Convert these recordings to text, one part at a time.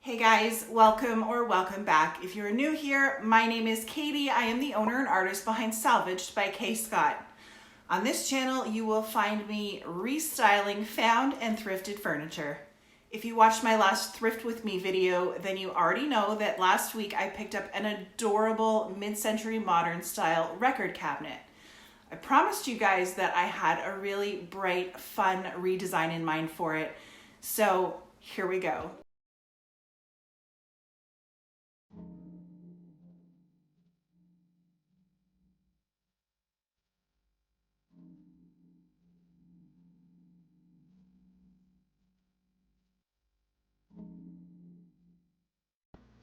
Hey guys, welcome back. If you're new here, my name is Katie. I am the owner and artist behind Salvaged by K. Scott. On this channel, you will find me restyling found and thrifted furniture. If you watched my last Thrift With Me video, then you already know that last week I picked up an adorable mid-century modern style record cabinet. I promised you guys that I had a really bright, fun redesign in mind for it. So here we go.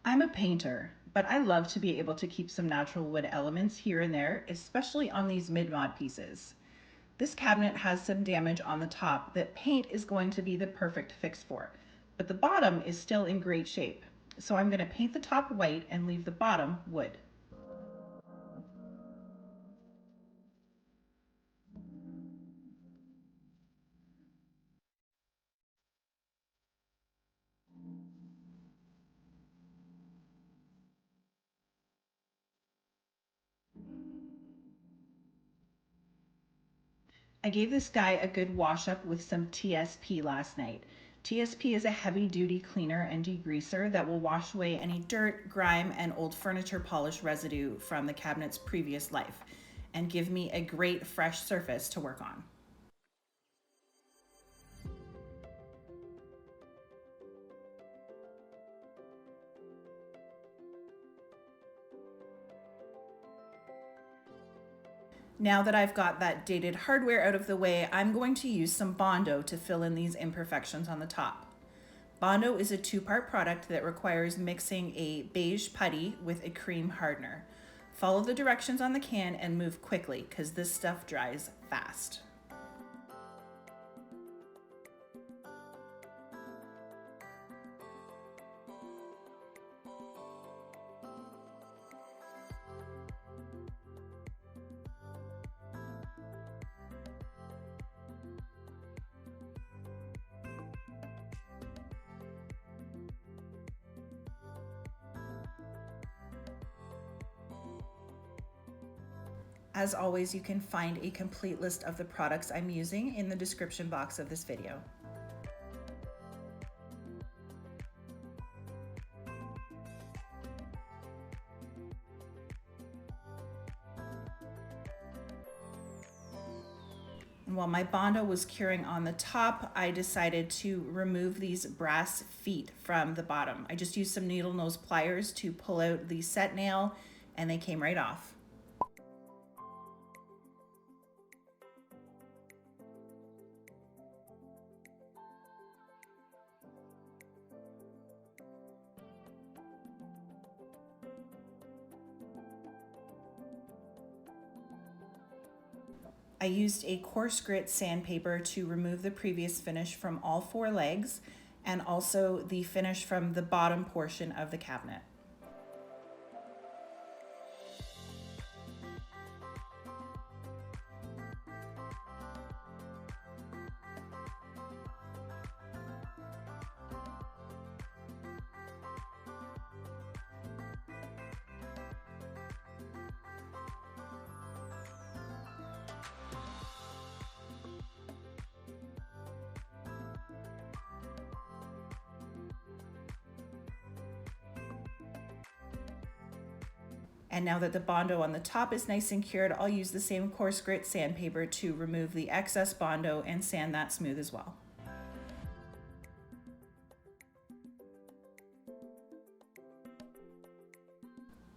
I'm a painter, but I love to be able to keep some natural wood elements here and there, especially on these mid-mod pieces. This cabinet has some damage on the top that paint is going to be the perfect fix for, but the bottom is still in great shape. So I'm going to paint the top white and leave the bottom wood. I gave this guy a good wash up with some TSP last night. TSP is a heavy duty cleaner and degreaser that will wash away any dirt, grime, and old furniture polish residue from the cabinet's previous life and give me a great fresh surface to work on. Now that I've got that dated hardware out of the way, I'm going to use some Bondo to fill in these imperfections on the top. Bondo is a two-part product that requires mixing a beige putty with a cream hardener. Follow the directions on the can and move quickly because this stuff dries fast. As always, you can find a complete list of the products I'm using in the description box of this video. And while my Bondo was curing on the top, I decided to remove these brass feet from the bottom. I just used some needle nose pliers to pull out the set nail and they came right off. I used a coarse grit sandpaper to remove the previous finish from all four legs and also the finish from the bottom portion of the cabinet. And now that the Bondo on the top is nice and cured, I'll use the same coarse grit sandpaper to remove the excess Bondo and sand that smooth as well.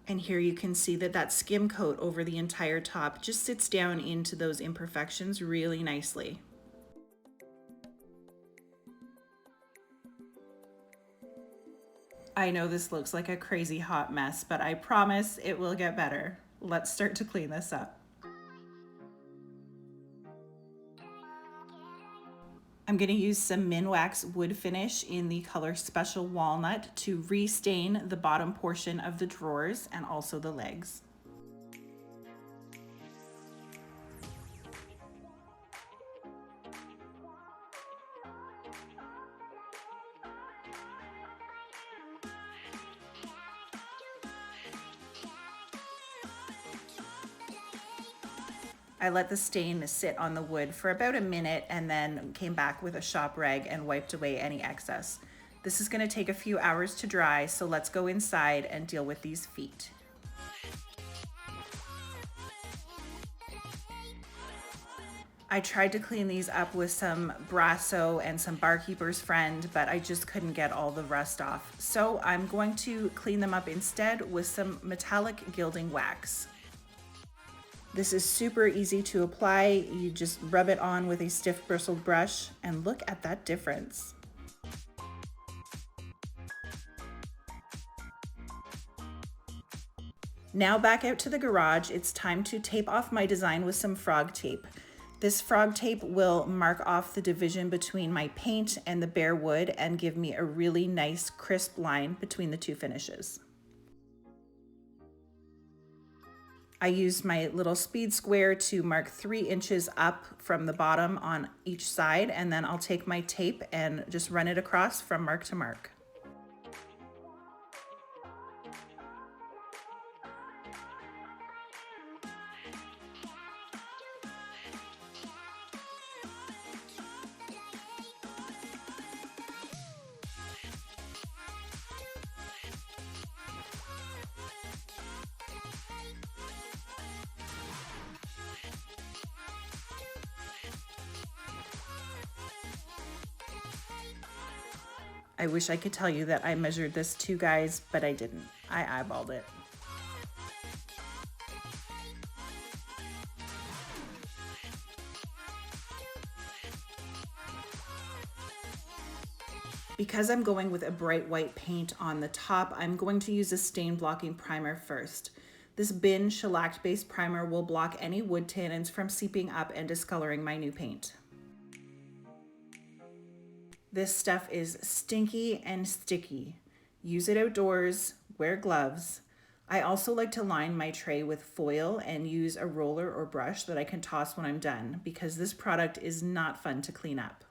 And here you can see that that skim coat over the entire top just sits down into those imperfections really nicely. I know this looks like a crazy hot mess, but I promise it will get better. Let's start to clean this up. I'm going to use some Minwax wood finish in the color Special Walnut to restain the bottom portion of the drawers and also the legs. I let the stain sit on the wood for about a minute and then came back with a shop rag and wiped away any excess. This is going to take a few hours to dry, so let's go inside and deal with these feet. I tried to clean these up with some Brasso and some Barkeeper's Friend, but I just couldn't get all the rust off. So I'm going to clean them up instead with some metallic gilding wax. This is super easy to apply. You just rub it on with a stiff bristled brush and look at that difference. Now back out to the garage, it's time to tape off my design with some frog tape. This frog tape will mark off the division between my paint and the bare wood and give me a really nice crisp line between the two finishes. I used my little speed square to mark 3 inches up from the bottom on each side, and then I'll take my tape and just run it across from mark to mark. I wish I could tell you that I measured this too, guys, but I didn't. I eyeballed it. Because I'm going with a bright white paint on the top, I'm going to use a stain blocking primer first. This Bin shellac based primer will block any wood tannins from seeping up and discoloring my new paint. This stuff is stinky and sticky. Use it outdoors, wear gloves. I also like to line my tray with foil and use a roller or brush that I can toss when I'm done, because this product is not fun to clean up.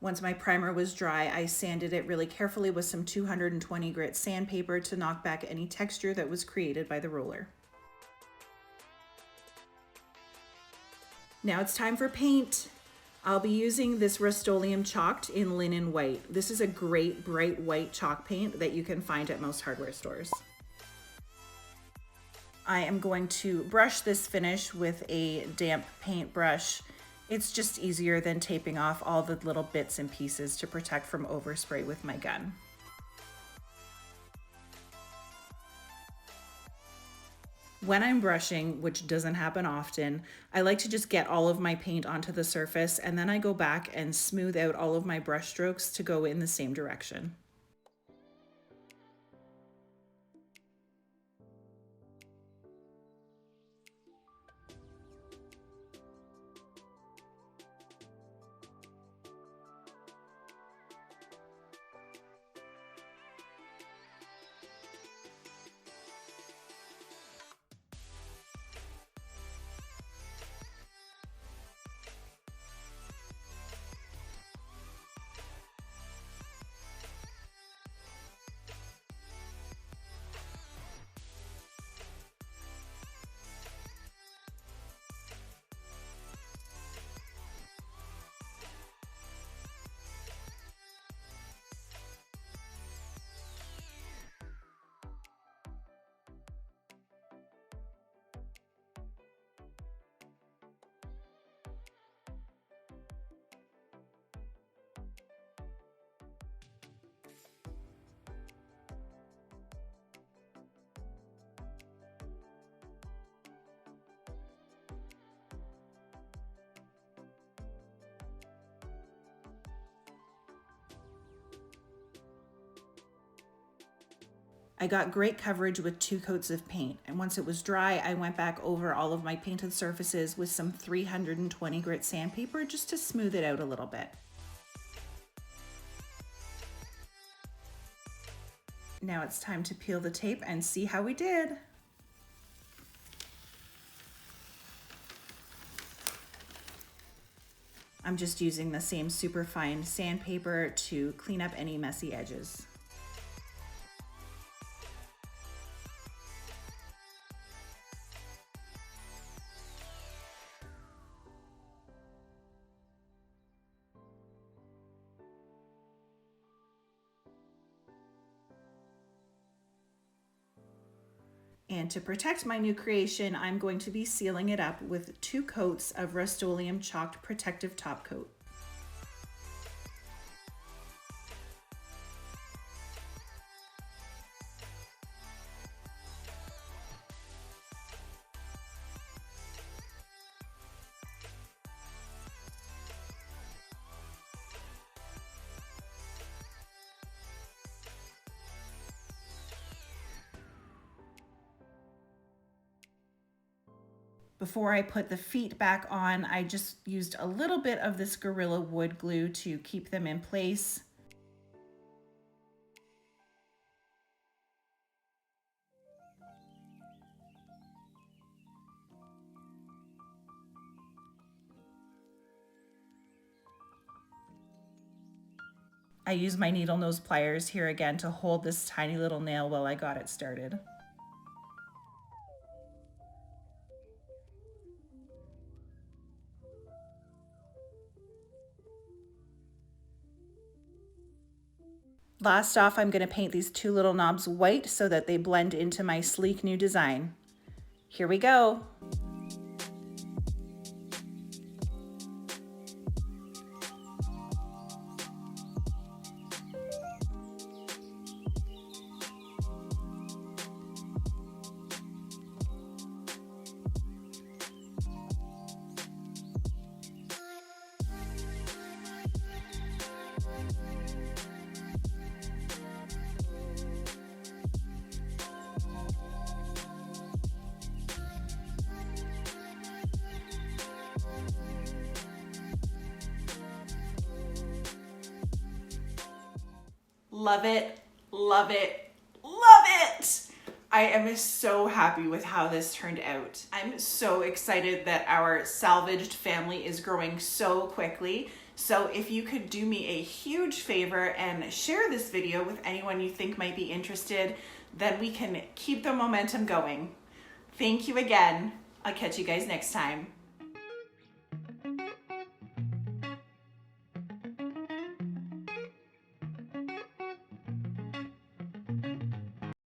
Once my primer was dry, I sanded it really carefully with some 220 grit sandpaper to knock back any texture that was created by the roller. Now it's time for paint. I'll be using this Rustoleum chalked in linen white. This is a great bright white chalk paint that you can find at most hardware stores. I am going to brush this finish with a damp paintbrush. It's just easier than taping off all the little bits and pieces to protect from overspray with my gun. When I'm brushing, which doesn't happen often, I like to just get all of my paint onto the surface, and then I go back and smooth out all of my brush strokes to go in the same direction. I got great coverage with 2 coats of paint, and once it was dry, I went back over all of my painted surfaces with some 320 grit sandpaper just to smooth it out a little bit. Now it's time to peel the tape and see how we did. I'm just using the same super fine sandpaper to clean up any messy edges. And to protect my new creation, I'm going to be sealing it up with 2 coats of Rustoleum chalked protective top coat. Before I put the feet back on, I just used a little bit of this Gorilla Wood glue to keep them in place. I used my needle nose pliers here again to hold this tiny little nail while I got it started. Last off, I'm going to paint these 2 little knobs white so that they blend into my sleek new design. Here we go. Love it, love it, love it! I am so happy with how this turned out. I'm so excited that our salvaged family is growing so quickly. So if you could do me a huge favor and share this video with anyone you think might be interested, then we can keep the momentum going. Thank you again. I'll catch you guys next time.